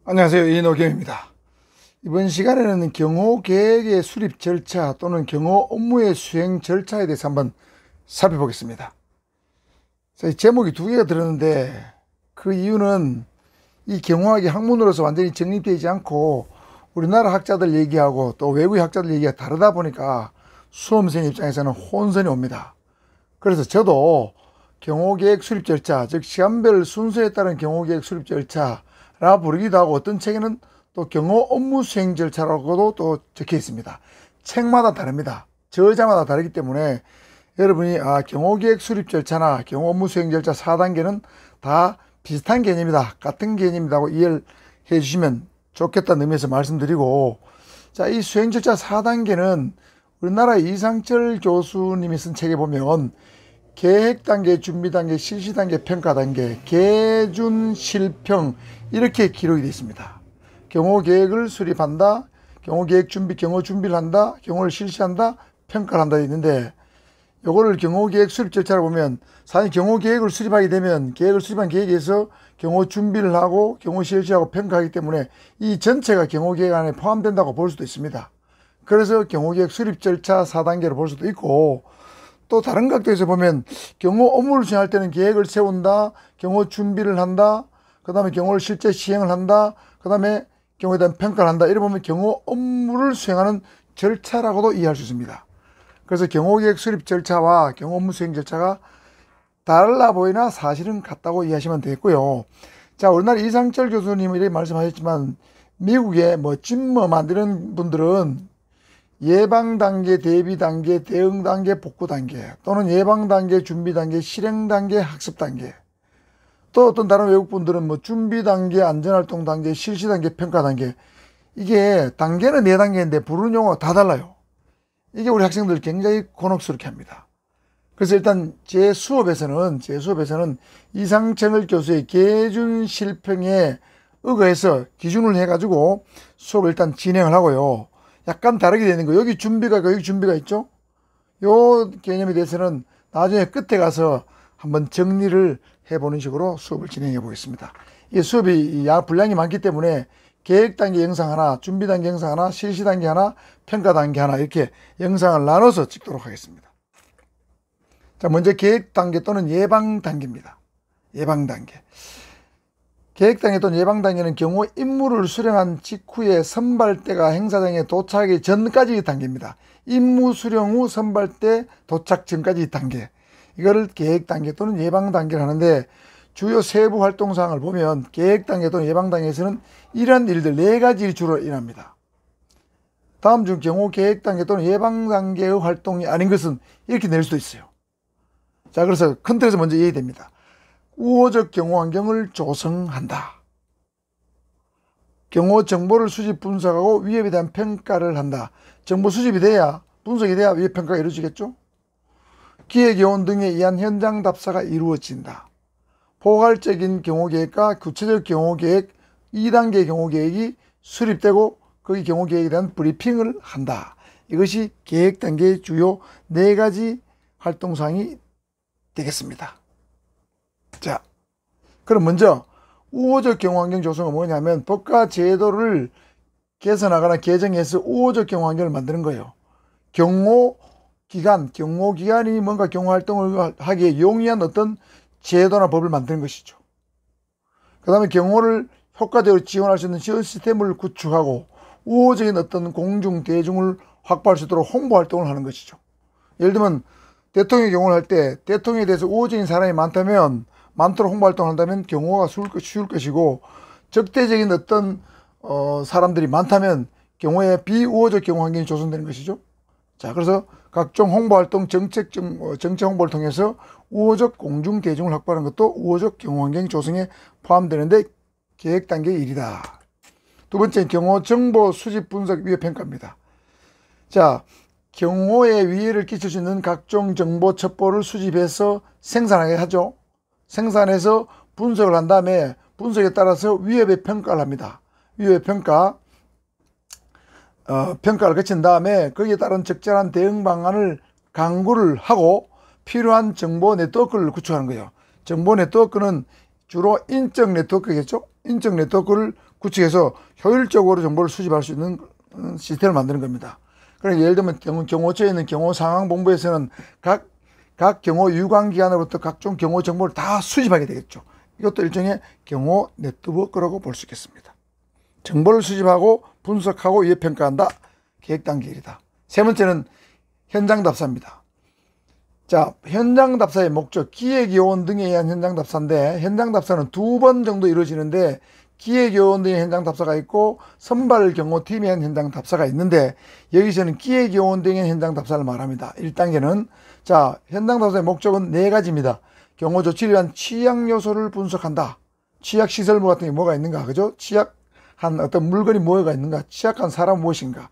안녕하세요. 이노경입니다. 이번 시간에는 경호 계획의 수립 절차 또는 경호 업무의 수행 절차에 대해서 한번 살펴보겠습니다. 이 제목이 두 개가 들었는데 그 이유는 이 경호학이 학문으로서 완전히 정립되지 않고 우리나라 학자들 얘기하고 또 외국의 학자들 얘기가 다르다 보니까 수험생 입장에서는 혼선이 옵니다. 그래서 저도 경호계획 수립 절차, 즉 시간별 순서에 따른 경호계획 수립 절차라 부르기도 하고 어떤 책에는 또 경호 업무 수행 절차라고도 또 적혀 있습니다. 책마다 다릅니다. 저자마다 다르기 때문에 여러분이 경호계획 수립 절차나 경호 업무 수행 절차 4단계는 다 비슷한 개념이다, 같은 개념이라고 이해를 해 주시면 좋겠다는 의미에서 말씀드리고, 자, 이 수행 절차 4단계는 우리나라 이상철 교수님이 쓴 책에 보면 계획 단계, 준비 단계, 실시 단계, 평가 단계, 계준, 실평 이렇게 기록이 되어 있습니다. 경호 계획을 수립한다, 경호 계획 준비, 경호 준비를 한다, 경호를 실시한다, 평가를 한다 있는데, 요거를 경호 계획 수립 절차를 보면 사실 경호 계획을 수립하게 되면 계획을 수립한 계획에서 경호 준비를 하고 경호 실시하고 평가하기 때문에 이 전체가 경호 계획 안에 포함된다고 볼 수도 있습니다. 그래서 경호 계획 수립 절차 4단계로 볼 수도 있고, 또 다른 각도에서 보면 경호 업무를 수행할 때는 계획을 세운다, 경호 준비를 한다, 그 다음에 경호를 실제 시행을 한다, 그 다음에 경호에 대한 평가를 한다. 이래 보면 경호 업무를 수행하는 절차라고도 이해할 수 있습니다. 그래서 경호계획 수립 절차와 경호 업무 수행 절차가 달라 보이나 사실은 같다고 이해하시면 되겠고요. 자, 우리나라 이상철 교수님이 이렇게 말씀하셨지만 미국의 짐머 만드는 분들은 예방 단계, 대비 단계, 대응 단계, 복구 단계, 또는 예방 단계, 준비 단계, 실행 단계, 학습 단계, 또 어떤 다른 외국 분들은 준비 단계, 안전활동 단계, 실시 단계, 평가 단계, 이게 단계는 4단계인데 부르는 용어가 다 달라요. 이게 우리 학생들 굉장히 곤혹스럽게 합니다. 그래서 일단 제 수업에서는 이상철 교수의 계준 실평에 의거해서 기준을 해가지고 수업을 일단 진행을 하고요. 약간 다르게 되는 거, 여기 준비가 있고 여기 준비가 있죠. 요 개념에 대해서는 나중에 끝에 가서 한번 정리를 해보는 식으로 수업을 진행해 보겠습니다. 이 수업이 분량이 많기 때문에 계획 단계 영상 하나, 준비 단계 영상 하나, 실시 단계 하나, 평가 단계 하나 이렇게 영상을 나눠서 찍도록 하겠습니다. 자, 먼저 계획 단계 또는 예방 단계입니다. 예방 단계. 계획 단계 또는 예방 단계는 경호 임무를 수령한 직후에 선발대가 행사장에 도착하기 전까지 단계입니다. 임무 수령 후 선발대 도착 전까지 단계. 이거를 계획 단계 또는 예방 단계를 하는데, 주요 세부 활동 사항을 보면 계획 단계 또는 예방 단계에서는 이러한 일들 4가지 주로 일합니다. 다음 중 경호 계획 단계 또는 예방 단계의 활동이 아닌 것은 이렇게 낼 수도 있어요. 자, 그래서 큰 틀에서 먼저 이해됩니다. 우호적 경호 환경을 조성한다. 경호 정보를 수집 분석하고 위협에 대한 평가를 한다. 정보 수집이 돼야, 분석이 돼야 위협 평가가 이루어지겠죠. 기획요원 등에 의한 현장 답사가 이루어진다. 포괄적인 경호계획과 구체적 경호계획, 2단계 경호계획이 수립되고 거기 경호계획에 대한 브리핑을 한다. 이것이 계획 단계의 주요 4가지 활동사항이 되겠습니다. 자, 그럼 먼저 우호적 경호환경 조성은 뭐냐면 법과 제도를 개선하거나 개정해서 우호적 경호환경을 만드는 거예요. 경호기관이 뭔가 경호활동을 하기에 용이한 어떤 제도나 법을 만드는 것이죠. 그 다음에 경호를 효과적으로 지원할 수 있는 지원 시스템을 구축하고 우호적인 어떤 공중, 대중을 확보할 수 있도록 홍보활동을 하는 것이죠. 예를 들면 대통령 경호를 할 때 대통령에 대해서 우호적인 사람이 많도록 홍보활동을 한다면 경호가 쉬울 것이고, 적대적인 어떤 사람들이 많다면 경호에 비우호적 경호 환경이 조성되는 것이죠. 자, 그래서 각종 홍보활동, 정책 홍보를 통해서 우호적 공중 대중을 확보하는 것도 우호적 경호 환경 조성에 포함되는데 계획 단계의 일이다. 두 번째는 경호 정보 수집 분석 위협 평가입니다. 자, 경호에 위해를 끼칠 수 있는 각종 정보 첩보를 수집해서 생산하게 하죠. 생산해서 분석을 한 다음에 분석에 따라서 위협의 평가를 합니다. 위협의 평가를 거친 다음에 거기에 따른 적절한 대응 방안을 강구를 하고 필요한 정보 네트워크를 구축하는 거예요. 정보 네트워크는 주로 인적 네트워크겠죠. 인적 네트워크를 구축해서 효율적으로 정보를 수집할 수 있는 시스템을 만드는 겁니다. 그러니까 예를 들면 경호처에 있는 경호상황본부에서는 각 경호 유관기관으로부터 각종 경호 정보를 다 수집하게 되겠죠. 이것도 일종의 경호 네트워크라고 볼 수 있겠습니다. 정보를 수집하고 분석하고 이에 평가한다. 계획 단계 1이다. 세 번째는 현장 답사입니다. 자, 현장 답사의 목적, 기획 요원 등에 의한 현장 답사인데, 현장 답사는 2번 정도 이루어지는데, 기획 요원 등의 현장 답사가 있고 선발 경호팀에 의한 현장 답사가 있는데, 여기서는 기획 요원 등의 현장 답사를 말합니다. 1단계는 자, 현장 답사의 목적은 4가지입니다. 경호 조치를 위한 취약 요소를 분석한다. 취약 시설물 같은 게 뭐가 있는가, 그죠? 취약한 어떤 물건이 뭐가 있는가, 취약한 사람 무엇인가.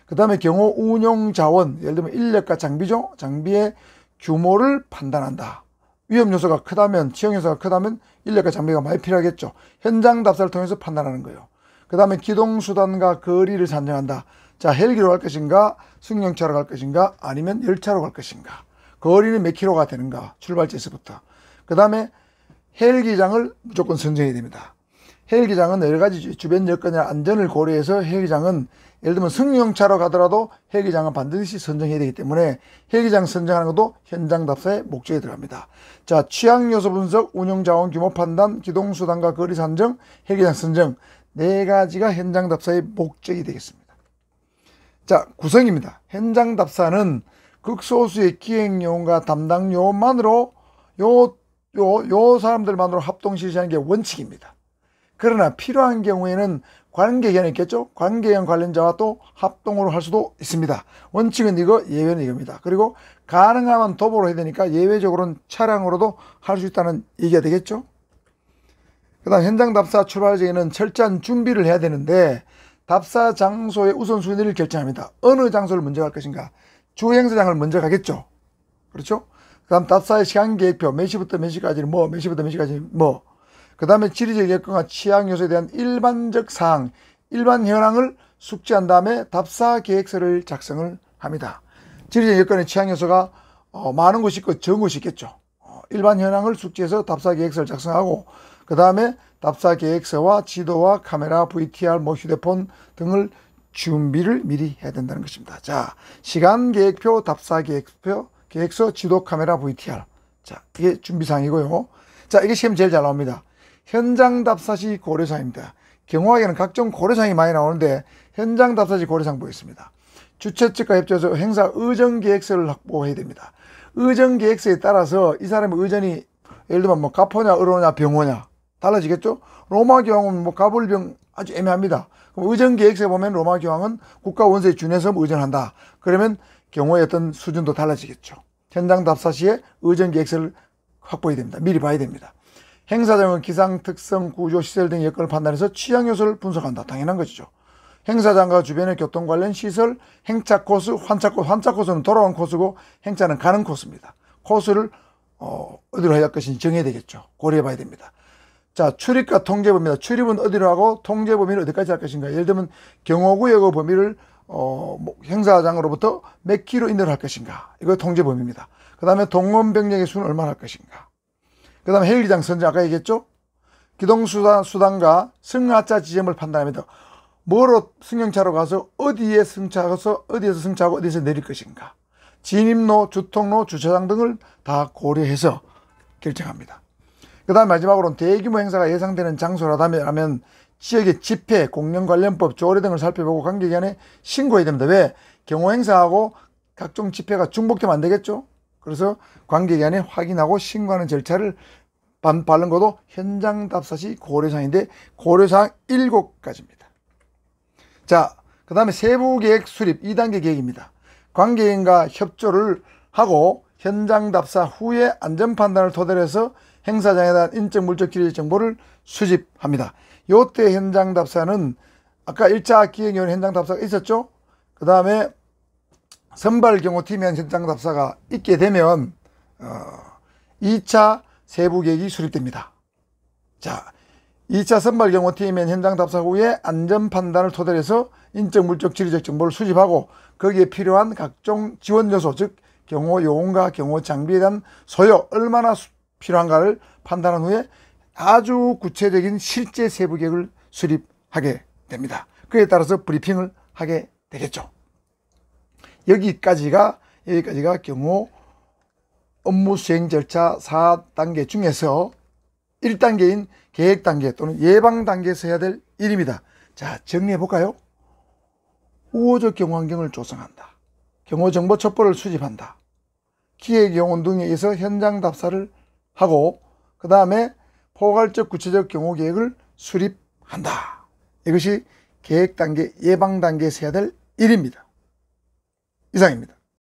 그 다음에 경호 운용 자원, 예를 들면 인력과 장비죠. 장비의 규모를 판단한다. 위험 요소가 크다면, 취약 요소가 크다면 인력과 장비가 많이 필요하겠죠. 현장 답사를 통해서 판단하는 거예요. 그 다음에 기동수단과 거리를 산정한다. 자, 헬기로 갈 것인가, 승용차로 갈 것인가, 아니면 열차로 갈 것인가. 거리는 몇 킬로가 되는가, 출발지에서부터. 그 다음에 헬기장을 무조건 선정해야 됩니다. 헬기장은 여러 가지 주변 여건이나 안전을 고려해서 헬기장은 예를 들면 승용차로 가더라도 헬기장은 반드시 선정해야 되기 때문에 헬기장 선정하는 것도 현장 답사의 목적에 들어갑니다. 자, 취약 요소 분석, 운용 자원 규모 판단, 기동수단과 거리 산정, 헬기장 선정 4가지가 현장 답사의 목적이 되겠습니다. 자, 구성입니다. 현장 답사는 극소수의 기획요원과 담당 요원만으로 요 사람들만으로 합동 실시하는 게 원칙입니다. 그러나 필요한 경우에는 관계기관이 있겠죠. 관계기관 관련자와 또 합동으로 할 수도 있습니다. 원칙은 이거, 예외는 이겁니다. 그리고 가능하면 도보로 해야 되니까 예외적으로는 차량으로도 할 수 있다는 얘기가 되겠죠. 그 다음 현장 답사 출발 전에는 철저한 준비를 해야 되는데 답사 장소의 우선순위를 결정합니다. 어느 장소를 먼저 갈 것인가. 주 행사장을 먼저 가겠죠. 그렇죠? 그 다음 답사의 시간 계획표, 몇 시부터 몇 시까지 몇 시부터 몇 시까지 그 다음에 지리적 여건과 취약 요소에 대한 일반적 사항, 일반 현황을 숙지한 다음에 답사 계획서를 작성을 합니다. 지리적 여건의 취약 요소가 많은 곳이 있고 적은 곳이 있겠죠. 일반 현황을 숙지해서 답사 계획서를 작성하고 그 다음에 답사 계획서와 지도와 카메라, VTR, 휴대폰 등을 준비를 미리 해야 된다는 것입니다. 자, 시간 계획표, 답사 계획서, 지도, 카메라, VTR. 자, 이게 준비사항이고요. 자, 이게 시험 제일 잘 나옵니다. 현장 답사 시 고려사항입니다. 경호학에는 각종 고려사항이 많이 나오는데 현장 답사 시 고려사항 보겠습니다. 주최 측과 협조해서 행사 의전 계획서를 확보해야 됩니다. 의전 계획서에 따라서 이 사람의 의전이 예를 들면 가포냐, 의로냐, 병호냐 달라지겠죠? 로마 교황은 가불병 아주 애매합니다. 그럼 의전 계획서에 보면 로마 교황은 국가 원서에 준해서 의전한다. 그러면 경호의 어떤 수준도 달라지겠죠. 현장 답사 시에 의전 계획서를 확보해야 됩니다. 미리 봐야 됩니다. 행사장은 기상, 특성, 구조, 시설 등의 여건을 판단해서 취약 요소를 분석한다. 당연한 것이죠. 행사장과 주변의 교통 관련 시설, 행차 코스, 환차 코스는 돌아온 코스고 행차는 가는 코스입니다. 코스를 어디로 해야 할 것인지 정해야 되겠죠. 고려해 봐야 됩니다. 자, 출입과 통제범위다. 출입은 어디로 하고 통제 범위는 어디까지 할 것인가. 예를 들면 경호구역의 범위를 행사장으로부터 몇 킬로 이내로 할 것인가. 이거 통제 범위입니다. 그 다음에 동원병력의 수는 얼마나 할 것인가. 그 다음에 헬기장 선정 아까 얘기했죠. 기동수단과 승하차 지점을 판단합니다. 뭐로 승용차로 가서 어디에서 승차하고 어디에서 내릴 것인가. 진입로, 주통로, 주차장 등을 다 고려해서 결정합니다. 그 다음 마지막으로는 대규모 행사가 예상되는 장소라면 지역의 집회, 공연관련법, 조례 등을 살펴보고 관계기관에 신고해야 됩니다. 왜? 경호 행사하고 각종 집회가 중복되면 안 되겠죠. 그래서 관계기관에 확인하고 신고하는 절차를 밟는 것도 현장 답사 시 고려사항인데 고려사항 7가지입니다. 자, 그 다음에 세부계획 수립 2단계 계획입니다. 관계인과 협조를 하고 현장 답사 후에 안전판단을 토대로 해서 행사장에 대한 인적, 물적, 지리적 정보를 수집합니다. 요때 현장 답사는 아까 1차 기획요원 현장 답사가 있었죠. 그 다음에 선발 경호팀에 대한 현장 답사가 있게 되면 2차 세부 계획이 수립됩니다. 자, 2차 선발 경호팀에 대한 현장 답사 후에 안전 판단을 토대로 해서 인적, 물적, 지리적 정보를 수집하고 거기에 필요한 각종 지원 요소, 즉 경호 요원과 경호 장비에 대한 소요 얼마나 필요한가를 판단한 후에 아주 구체적인 실제 세부 계획을 수립합니다. 하게 됩니다. 그에 따라서 브리핑을 하게 되겠죠. 여기까지가 경호 업무 수행 절차 4단계 중에서 1단계인 계획 단계 또는 예방 단계에서 해야 될 일입니다. 자, 정리해 볼까요? 우호적 경호 환경을 조성한다. 경호 정보 첩보를 수집한다. 기획 영혼 등에 의해서 현장 답사를 하고 그 다음에 포괄적 구체적 경호 계획을 수립한다. 이것이 계획 단계, 예방 단계에서 해야 될 일입니다. 이상입니다.